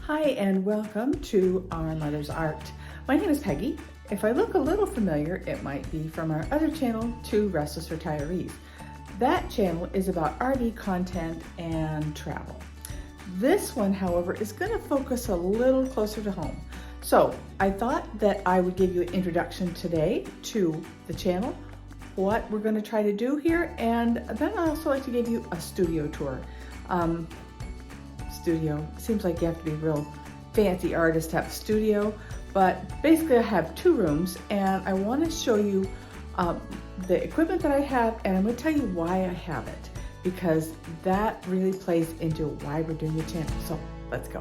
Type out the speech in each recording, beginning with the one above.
Hi and welcome to Our Mother's Art. My name is Peggy. If I look a little familiar, it might be from our other channel, Two Restless Retirees. That channel is about RV content and travel. This one, however, is going to focus a little closer to home. So I thought that I would give you an introduction today to the channel, what we're going to try to do here, and then I also like to give you a studio tour. Studio, seems like you have to be a real fancy artist to have a studio, but basically I have two rooms and I want to show you the equipment that I have, and I'm going to tell you why I have it, because that really plays into why we're doing the channel. So let's go.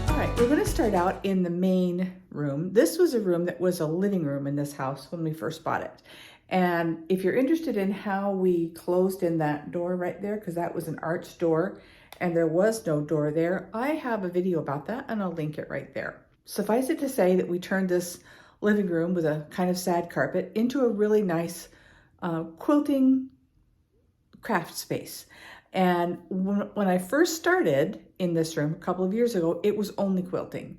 All right, we're going to start out in the main room. This was a room that was a living room in this house when we first bought it. And if you're interested in how we closed in that door right there, because that was an arched door and there was no door there, I have a video about that and I'll link it right there. Suffice it to say that we turned this living room with a kind of sad carpet into a really nice quilting craft space. And when I first started in this room a couple of years ago, it was only quilting.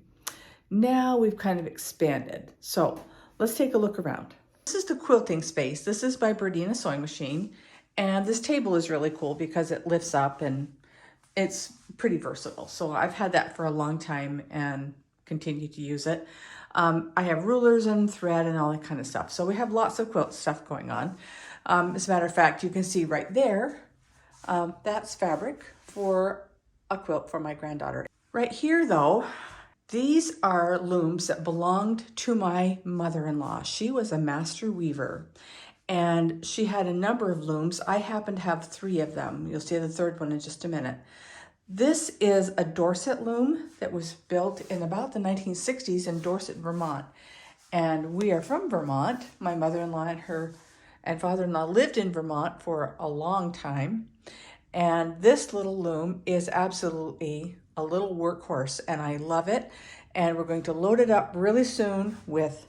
Now we've kind of expanded. So let's take a look around. This is the quilting space. This is my Berdina sewing machine. And this table is really cool because it lifts up and it's pretty versatile. So I've had that for a long time and continue to use it. I have rulers and thread and all that kind of stuff. So we have lots of quilt stuff going on. As a matter of fact, you can see right there, that's fabric for a quilt for my granddaughter. Right here though, these are looms that belonged to my mother-in-law. She was a master weaver and she had a number of looms. I happen to have 3 of them. You'll see the third one in just a minute. This is a Dorset loom that was built in about the 1960s in Dorset, Vermont. And we are from Vermont. My mother-in-law and her and father-in-law lived in Vermont for a long time. And this little loom is absolutely a little workhorse and I love it. And we're going to load it up really soon with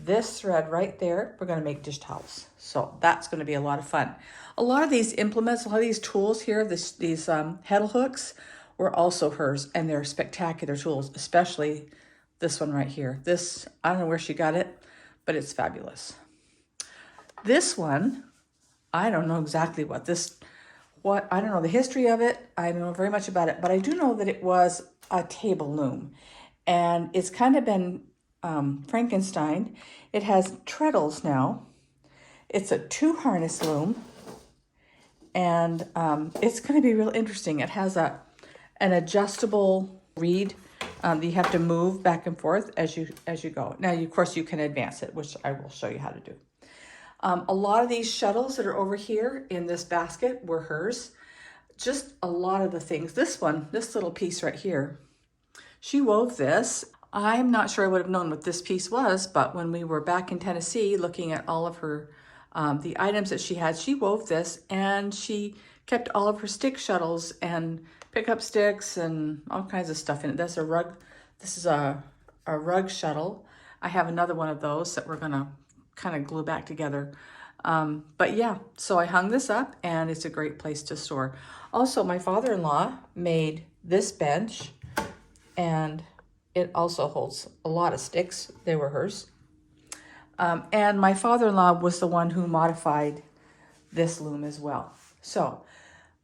this thread right there. We're going to make dish towels. So that's going to be a lot of fun. A lot of these implements, a lot of these tools here, these heddle hooks were also hers, and they're spectacular tools, especially this one right here. This, I don't know where she got it, but it's fabulous. This one, I don't know exactly I don't know the history of it. I don't know very much about it, but I do know that it was a table loom and it's kind of been Frankenstein. It has treadles now. It's a 2 harness loom and it's going to be real interesting. It has an adjustable reed that you have to move back and forth as you go. Now, of course, you can advance it, which I will show you how to do. A lot of these shuttles that are over here in this basket were hers. Just a lot of the things. This little piece right here, she wove this. I'm not sure I would have known what this piece was, but when we were back in Tennessee looking at all of her, the items that she had, she wove this and she kept all of her stick shuttles and pickup sticks and all kinds of stuff in it. That's a rug. This is a rug shuttle. I have another one of those that we're gonna kind of glue back together. But yeah, so I hung this up and it's a great place to store. Also, my father-in-law made this bench and it also holds a lot of sticks. They were hers. And my father-in-law was the one who modified this loom as well. So,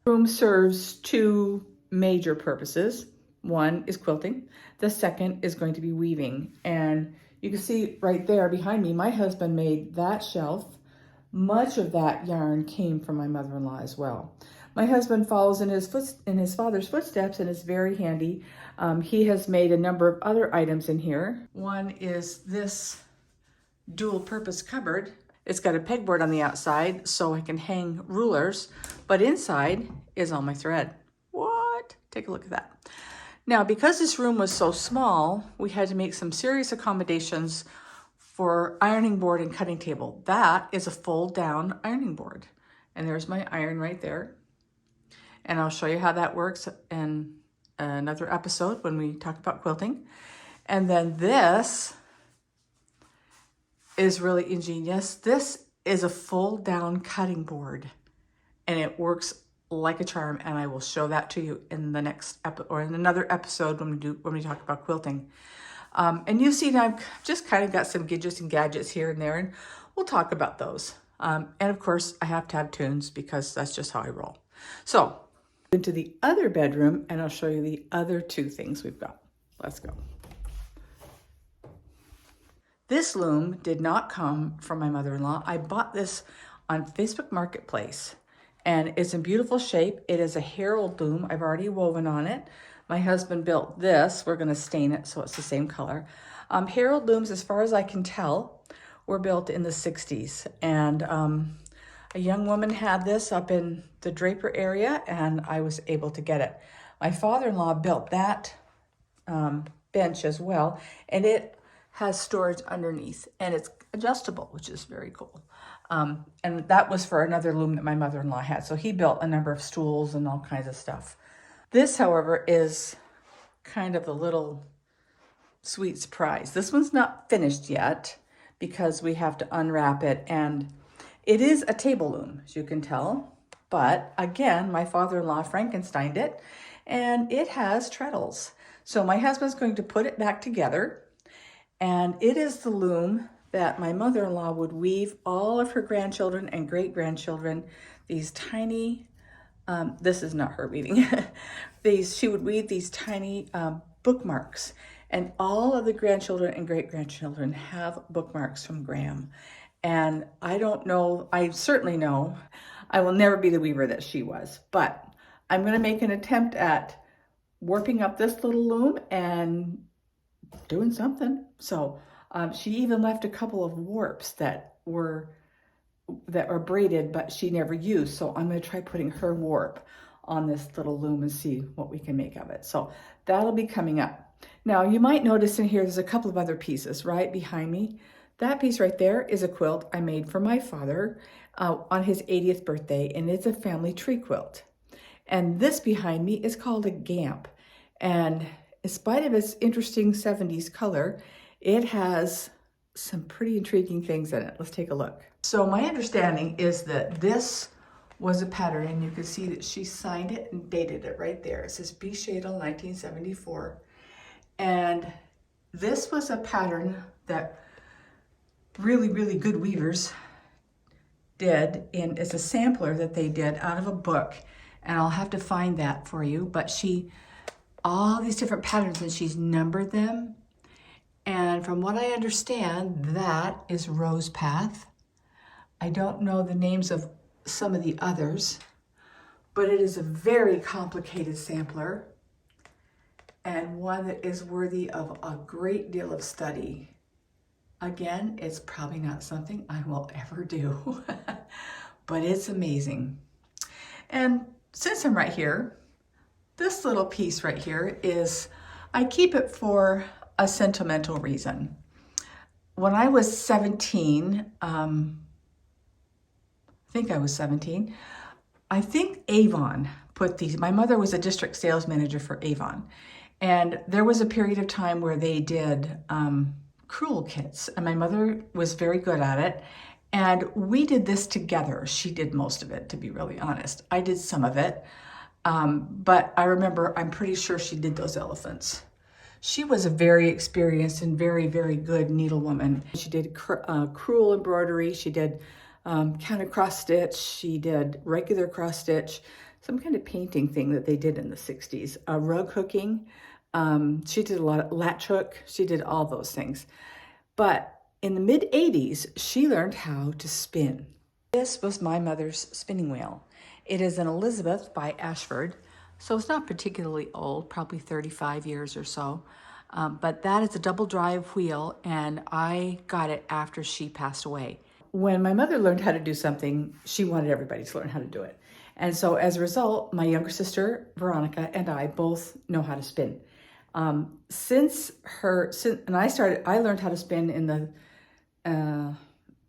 loom serves 2 major purposes. One is quilting. The second is going to be weaving. And you can see right there behind me, my husband made that shelf. Much of that yarn came from my mother-in-law as well. My husband follows in his father's footsteps and is very handy. He has made a number of other items in here. One is this dual purpose cupboard. It's got a pegboard on the outside so I can hang rulers, but inside is all my thread. What? Take a look at that. Now, because this room was so small, we had to make some serious accommodations for ironing board and cutting table. That is a fold down ironing board. And there's my iron right there. And I'll show you how that works in another episode when we talk about quilting. And then this is really ingenious. This is a full down cutting board, and it works like a charm, and I will show that to you in the next or in another episode when we talk about quilting. And you've seen I've just kind of got some gadgets and gadgets here and there, and we'll talk about those. And of course, I have to have tunes because that's just how I roll. So, into the other bedroom, and I'll show you the other two things we've got. Let's go. This loom did not come from my mother-in-law. I bought this on Facebook Marketplace, and it's in beautiful shape. It is a Herald loom. I've already woven on it. My husband built this. We're going to stain it so it's the same color. Herald looms, as far as I can tell, were built in the 60s. And a young woman had this up in the Draper area, and I was able to get it. My father-in-law built that bench as well, and it has storage underneath, and it's adjustable, which is very cool. And that was for another loom that my mother-in-law had. So he built a number of stools and all kinds of stuff. This, however, is kind of a little sweet surprise. This one's not finished yet because we have to unwrap it, and it is a table loom, as you can tell. But again, my father-in-law Frankensteined it, and it has treadles. So my husband's going to put it back together, and it is the loom that my mother-in-law would weave all of her grandchildren and great-grandchildren, these tiny, this is not her weaving, she would weave these tiny bookmarks, and all of the grandchildren and great-grandchildren have bookmarks from Graham. And I don't know, I certainly know I will never be the weaver that she was, but I'm going to make an attempt at warping up this little loom and doing something. So she even left a couple of warps that were braided, but she never used. So I'm going to try putting her warp on this little loom and see what we can make of it. So that'll be coming up. Now you might notice in here there's a couple of other pieces right behind me. That piece right there is a quilt I made for my father on his 80th birthday, and it's a family tree quilt. And this behind me is called a gamp. And in spite of its interesting 70s color, it has some pretty intriguing things in it. Let's take a look. So my understanding is that this was a pattern, and you can see that she signed it and dated it right there. It says B. Shadle, 1974. And this was a pattern that really, really good weavers did, and it's a sampler that they did out of a book, and I'll have to find that for you. But all these different patterns, and she's numbered them. And from what I understand, that is Rose Path. I don't know the names of some of the others, but it is a very complicated sampler, and one that is worthy of a great deal of study. Again, it's probably not something I will ever do, but it's amazing. And since I'm right here, this little piece right here I keep it for a sentimental reason. When I was 17, I think I was 17, I think Avon put these, my mother was a district sales manager for Avon, and there was a period of time where they did crewel kits, and my mother was very good at it, and we did this together. She did most of it, to be really honest. I did some of it, but I remember, I'm pretty sure she did those elephants. She was a very experienced and very, very good needlewoman. She did crewel embroidery, she did counter cross stitch, she did regular cross stitch, some kind of painting thing that they did in the 60s, rug hooking. She did a lot of latch hook. She did all those things. But in the mid 80s, she learned how to spin. This was my mother's spinning wheel. It is an Elizabeth by Ashford. So it's not particularly old, probably 35 years or so. But that is a double drive wheel, and I got it after she passed away. When my mother learned how to do something, she wanted everybody to learn how to do it. And so as a result, my younger sister, Veronica, and I both know how to spin. I learned how to spin in the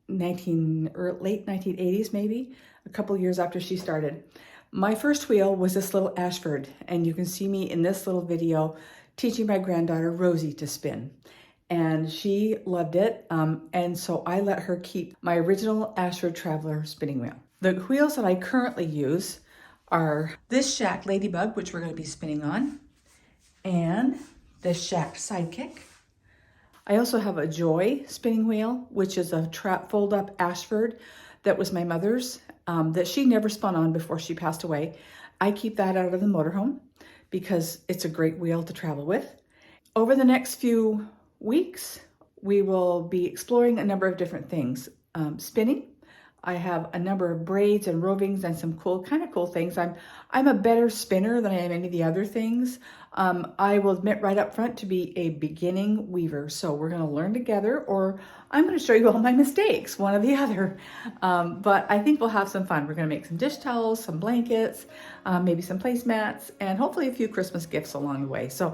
late 1980s, maybe, a couple years after she started. My first wheel was this little Ashford, and you can see me in this little video teaching my granddaughter Rosie to spin. and she loved it. And so I let her keep my original Ashford Traveler spinning wheel. The wheels that I currently use are this Shack Ladybug, which we're going to be spinning on, and this Shack Sidekick. I also have a Joy spinning wheel, which is a fold up Ashford that was my mother's, that she never spun on before she passed away. I keep that out of the motorhome because it's a great wheel to travel with. Over the next few weeks, we will be exploring a number of different things. Spinning. I have a number of braids and rovings and some cool things. I'm a better spinner than I am any of the other things. I will admit right up front to be a beginning weaver. So we're going to learn together, or I'm going to show you all my mistakes, one or the other. But I think we'll have some fun. We're going to make some dish towels, some blankets, maybe some placemats, and hopefully a few Christmas gifts along the way. So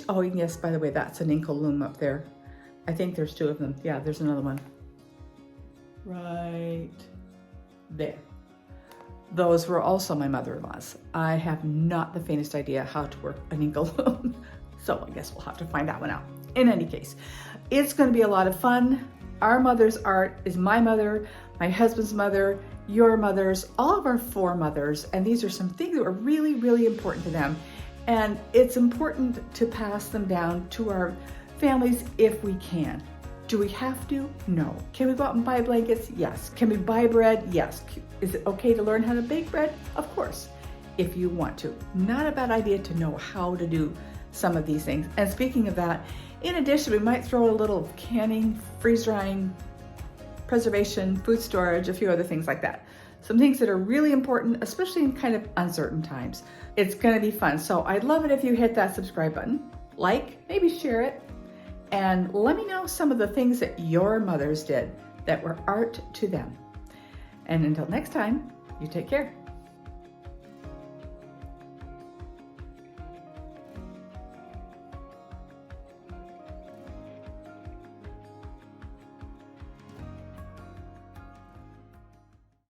oh yes, by the way, that's an inkle loom up there. I think there's 2 of them. Yeah, there's another one. Right there. Those were also my mother-in-law's. I have not the faintest idea how to work an inkle loom, so I guess we'll have to find that one out. In any case, it's going to be a lot of fun. Our mother's art is my mother, my husband's mother, your mother's, all of our 4 mothers, and these are some things that were really, really important to them. And it's important to pass them down to our families if we can. Do we have to? No. Can we go out and buy blankets? Yes. Can we buy bread? Yes. Is it okay to learn how to bake bread? Of course, if you want to. Not a bad idea to know how to do some of these things. And speaking of that, in addition, we might throw a little canning, freeze drying, preservation, food storage, a few other things like that. Some things that are really important, especially in kind of uncertain times. It's going to be fun. So I'd love it if you hit that subscribe button, like, maybe share it, and let me know some of the things that your mothers did that were art to them. And until next time, you take care.